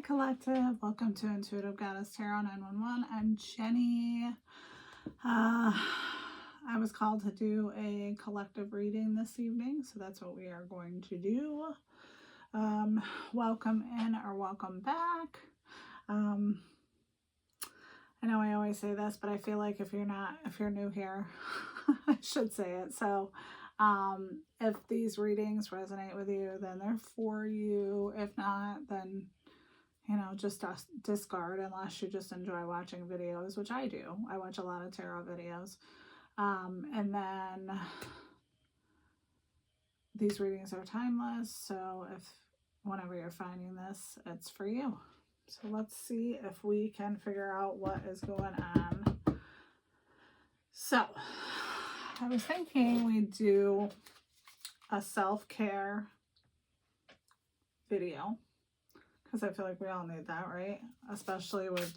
Collective. Welcome to Intuitive Goddess Tarot 911. I'm Jenny. I was called to do a collective reading this evening, so that's what we are going to do. Welcome in or welcome back. I know I always say this, but I feel like if you're new here, I should say it. So if these readings resonate with you, then they're for you. If not, then just discard unless you just enjoy watching videos, which I do. I watch a lot of tarot videos. And then these readings are timeless. So whenever you're finding this, it's for you. So let's see if we can figure out what is going on. So I was thinking we'd do a self-care video, because I feel like we all need that, right? Especially with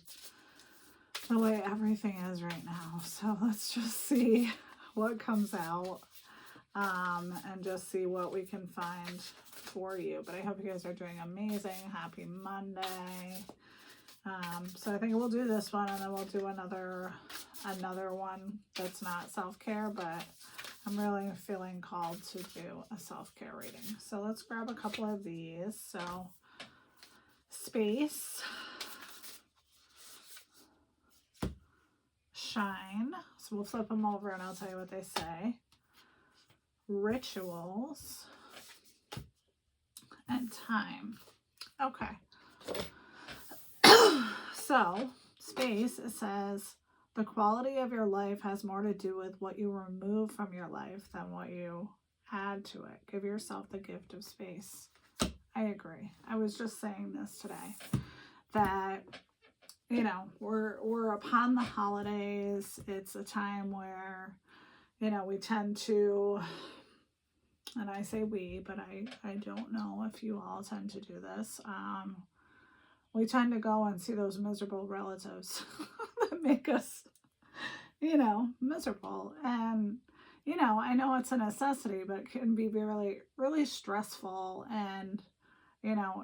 the way everything is right now. So let's just see what comes out and just see what we can find for you. But I hope you guys are doing amazing. Happy Monday. So I think we'll do this one, and then we'll do another one that's not self-care, but I'm really feeling called to do a self-care reading. So let's grab a couple of these. So Space, Shine, so we'll flip them over and I'll tell you what they say. Rituals, and Time. Okay. So Space, it says, the quality of your life has more to do with what you remove from your life than what you add to it. Give yourself the gift of space. I agree. I was just saying this today, that, we're upon the holidays. It's a time where, we tend to, and I say we, but I don't know if you all tend to do this. We tend to go and see those miserable relatives that make us, miserable. And, I know it's a necessity, but it can be really, really stressful. And,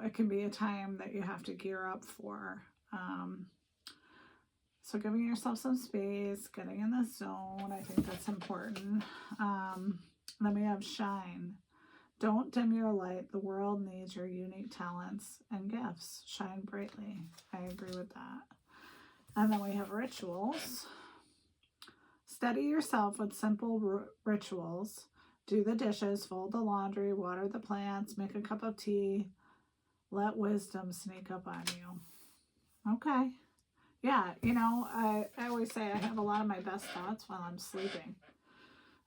it can be a time that you have to gear up for. So giving yourself some space, getting in the zone, I think that's important. Then we have Shine. Don't dim your light. The world needs your unique talents and gifts. Shine brightly. I agree with that. And then we have Rituals. Steady yourself with simple rituals. Do the dishes, fold the laundry, water the plants, make a cup of tea. Let wisdom sneak up on you. Okay. Yeah, I always say I have a lot of my best thoughts while I'm sleeping.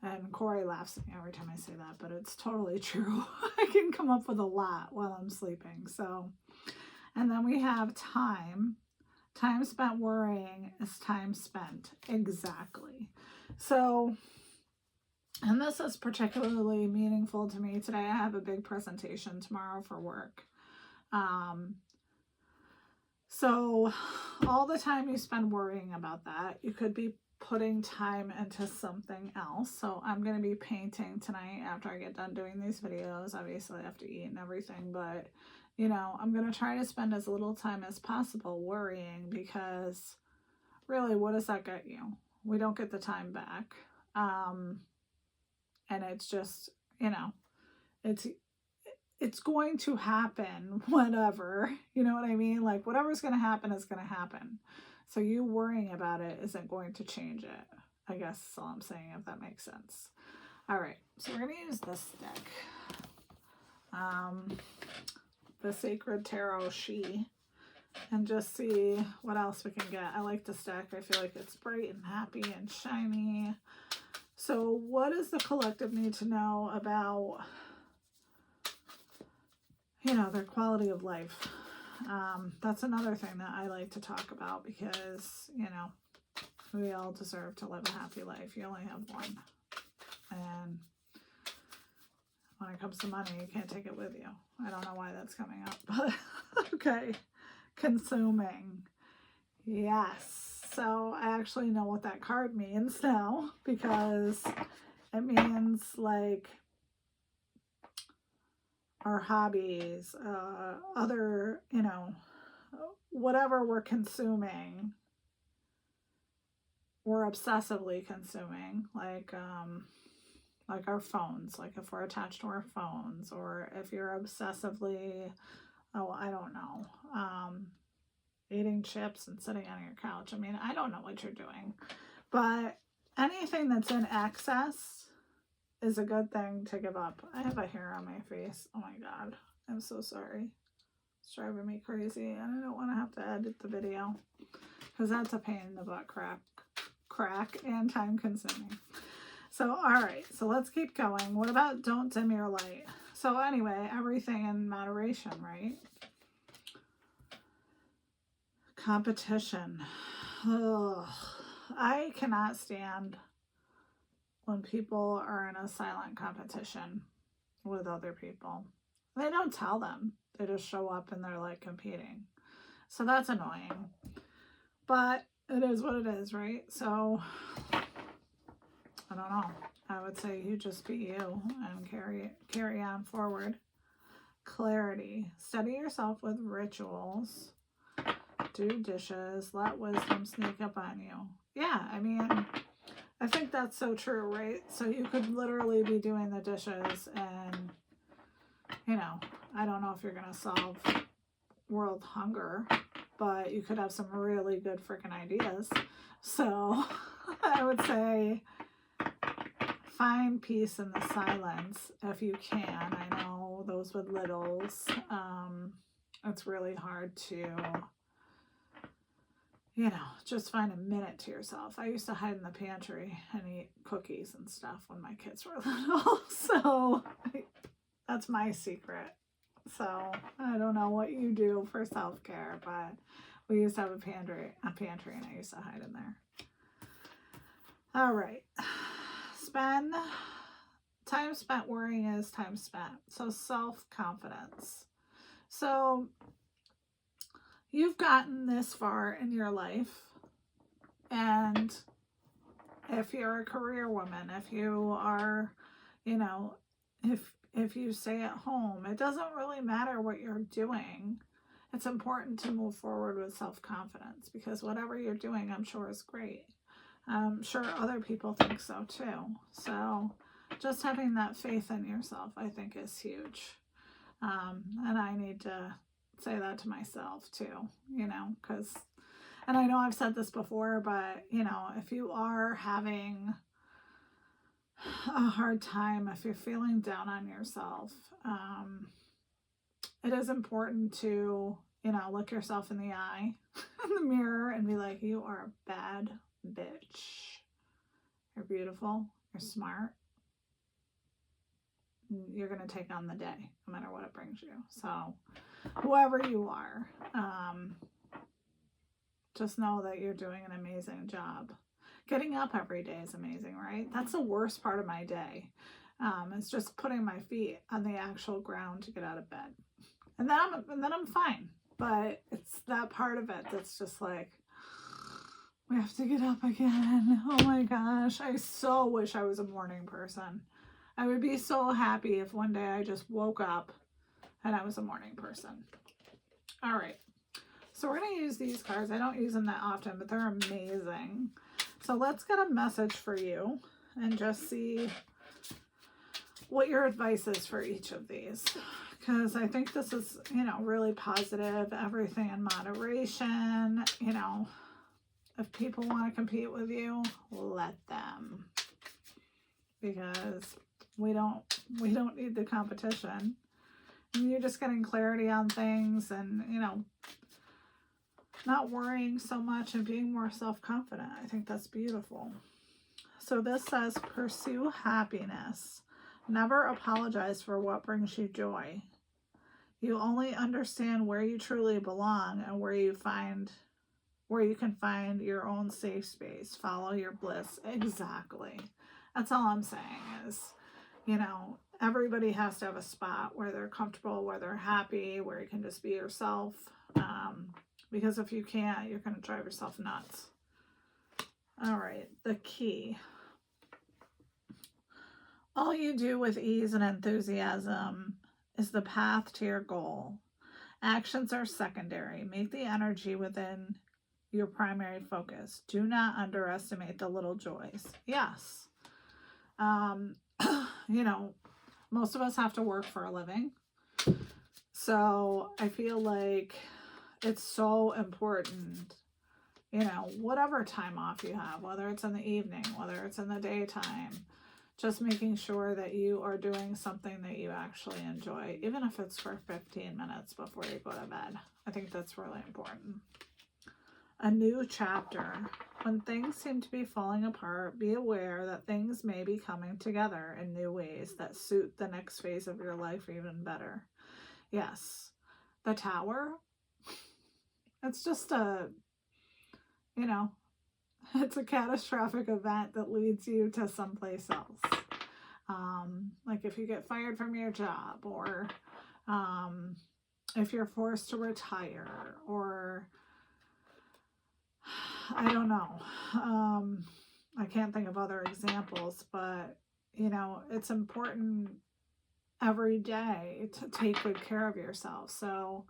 And Corey laughs at me every time I say that, but it's totally true. I can come up with a lot while I'm sleeping. So, and then we have Time. Time spent worrying is time spent. Exactly. So, and this is particularly meaningful to me today. I have a big presentation tomorrow for work. So all the time you spend worrying about that, you could be putting time into something else. So I'm going to be painting tonight after I get done doing these videos. Obviously I have to eat and everything, but I'm going to try to spend as little time as possible worrying, because really, what does that get you? We don't get the time back. And it's just, it's going to happen, whatever, you know what I mean? Like, whatever's going to happen is going to happen. So you worrying about it isn't going to change it. I guess that's all I'm saying, if that makes sense. All right, so we're going to use this deck. The Sacred Tarot She, and just see what else we can get. I like this deck. I feel like it's bright and happy and shiny. So what does the collective need to know about, their quality of life? That's another thing that I like to talk about, because, we all deserve to live a happy life. You only have one. And when it comes to money, you can't take it with you. I don't know why that's coming up, but okay. Consuming. Yes. So I actually know what that card means now, because it means like our hobbies, other, whatever we're consuming, we're obsessively consuming, like our phones, like if we're attached to our phones, or if you're obsessively, oh, I don't know, eating chips and sitting on your couch. I mean, I don't know what you're doing, but anything that's in excess is a good thing to give up. I have a hair on my face. Oh my God. I'm so sorry. It's driving me crazy, and I don't want to have to edit the video because that's a pain in the butt crack and time consuming. So, all right, so let's keep going. What about don't dim your light? So anyway, everything in moderation, right? Competition. Ugh. I cannot stand when people are in a silent competition with other people. They don't tell them. They just show up and they're like competing. So that's annoying. But it is what it is, right? So I don't know. I would say you just be you and carry on forward. Clarity. Steady yourself with rituals. Do dishes. Let wisdom sneak up on you. Yeah, I mean, I think that's so true, right? So you could literally be doing the dishes and, you know, I don't know if you're going to solve world hunger, but you could have some really good freaking ideas. So I would say find peace in the silence if you can. I know those with littles, it's really hard to, you know, just find a minute to yourself. I used to hide in the pantry and eat cookies and stuff when my kids were little. So that's my secret. So I don't know what you do for self-care, but we used to have a pantry, and I used to hide in there. All right. Time spent worrying is time spent. So self-confidence. So you've gotten this far in your life, and if you're a career woman, if you are, you know, if you stay at home, it doesn't really matter what you're doing. It's important to move forward with self-confidence, because whatever you're doing, I'm sure is great. I'm sure other people think so too. So just having that faith in yourself, I think, is huge. And I need to say that to myself too, you know, because, and I know I've said this before, but, you know, if you are having a hard time, if you're feeling down on yourself, it is important to, you know, look yourself in the eye, in the mirror, and be like, you are a bad bitch. You're beautiful. You're smart. You're going to take on the day, no matter what it brings you. So whoever you are, just know that you're doing an amazing job. Getting up every day is amazing, right? That's the worst part of my day. It's just putting my feet on the actual ground to get out of bed. And then I'm fine. But it's that part of it that's just like, we have to get up again. Oh my gosh. I so wish I was a morning person. I would be so happy if one day I just woke up and I was a morning person. All right. So we're going to use these cards. I don't use them that often, but they're amazing. So let's get a message for you and just see what your advice is for each of these. Because I think this is, you know, really positive. Everything in moderation. You know, if people want to compete with you, let them. Because we don't need the competition. And you're just getting clarity on things and, you know, not worrying so much and being more self-confident. I think that's beautiful. So this says, pursue happiness. Never apologize for what brings you joy. You only understand where you truly belong and where you can find your own safe space. Follow your bliss. Exactly. That's all I'm saying is, you know, everybody has to have a spot where they're comfortable, where they're happy, where you can just be yourself. Because if you can't, you're going to drive yourself nuts. All right, the key. All you do with ease and enthusiasm is the path to your goal. Actions are secondary. Make the energy within your primary focus. Do not underestimate the little joys. Yes. You know, most of us have to work for a living. So I feel like it's so important, you know, whatever time off you have, whether it's in the evening, whether it's in the daytime, just making sure that you are doing something that you actually enjoy, even if it's for 15 minutes before you go to bed. I think that's really important. A new chapter. When things seem to be falling apart, be aware that things may be coming together in new ways that suit the next phase of your life even better. Yes. The Tower. It's just a, you know, it's a catastrophic event that leads you to someplace else. Like if you get fired from your job, or if you're forced to retire, or I don't know. I can't think of other examples, but you know, it's important every day to take good care of yourself. So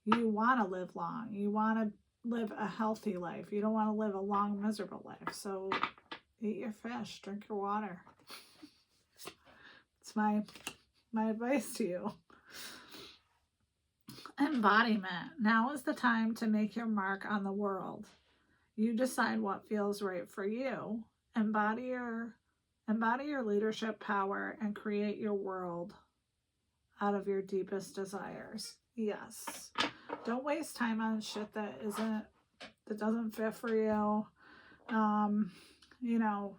you want to live long. You want to live a healthy life. You don't want to live a long, miserable life. So eat your fish, drink your water. It's my advice to you. Embodiment. Now is the time to make your mark on the world. You decide what feels right for you. Embody your leadership power and create your world out of your deepest desires. Yes. Don't waste time on shit that doesn't fit for you. You know,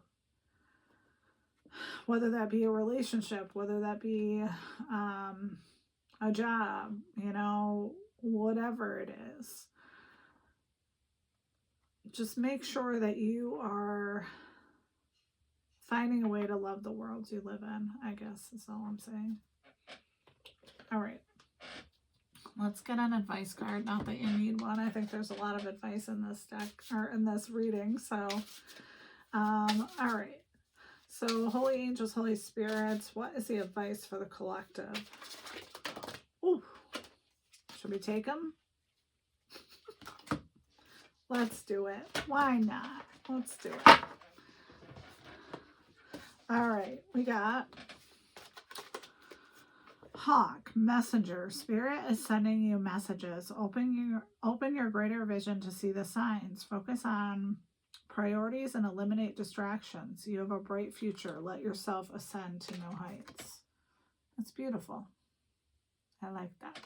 whether that be a relationship, whether that be a job, you know, whatever it is. Just make sure that you are finding a way to love the world you live in, I guess is all I'm saying. All right. Let's get an advice card. Not that you need one. I think there's a lot of advice in this deck, or in this reading. So, all right. So, holy angels, holy spirits, what is the advice for the collective? Ooh. Should we take them? Let's do it. Why not? Let's do it. All right. We got Hawk, messenger. Spirit is sending you messages. Open your greater vision to see the signs. Focus on priorities and eliminate distractions. You have a bright future. Let yourself ascend to new heights. That's beautiful. I like that.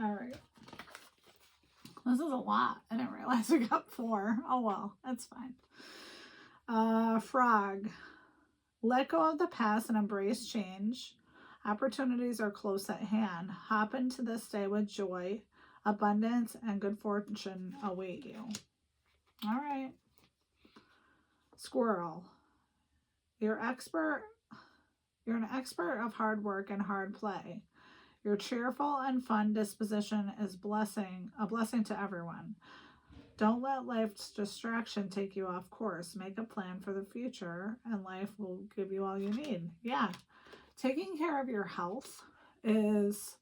All right. This is a lot. I didn't realize we got 4. Oh well, that's fine. Frog. Let go of the past and embrace change. Opportunities are close at hand. Hop into this day with joy. Abundance and good fortune await you. All right. Squirrel. You're an expert of hard work and hard play. Your cheerful and fun disposition is a blessing to everyone. Don't let life's distraction take you off course. Make a plan for the future, and life will give you all you need. Yeah. Taking care of your health is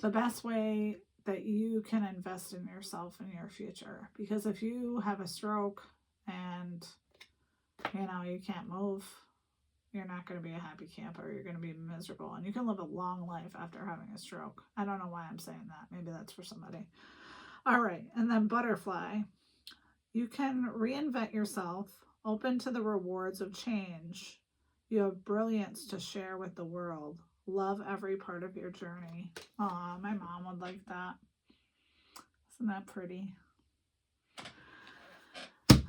the best way that you can invest in yourself and your future. Because if you have a stroke and, you know, you can't move, you're not going to be a happy camper. You're going to be miserable. And you can live a long life after having a stroke. I don't know why I'm saying that. Maybe that's for somebody. All right. And then butterfly. You can reinvent yourself, open to the rewards of change. You have brilliance to share with the world. Love every part of your journey. Aw, my mom would like that. Isn't that pretty?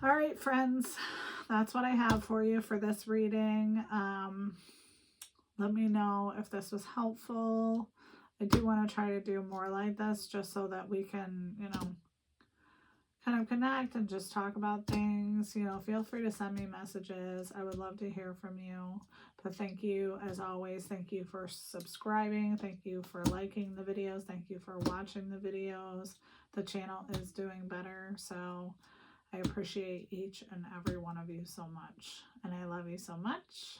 All right, friends. That's what I have for you for this reading. Let me know if this was helpful. I do want to try to do more like this just so that we can, you know, kind of connect and just talk about things. You know, feel free to send me messages. I would love to hear from you. But thank you, as always. Thank you for subscribing. Thank you for liking the videos. Thank you for watching the videos. The channel is doing better, so I appreciate each and every one of you so much. And I love you so much.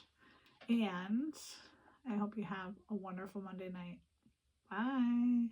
And I hope you have a wonderful Monday night. Bye.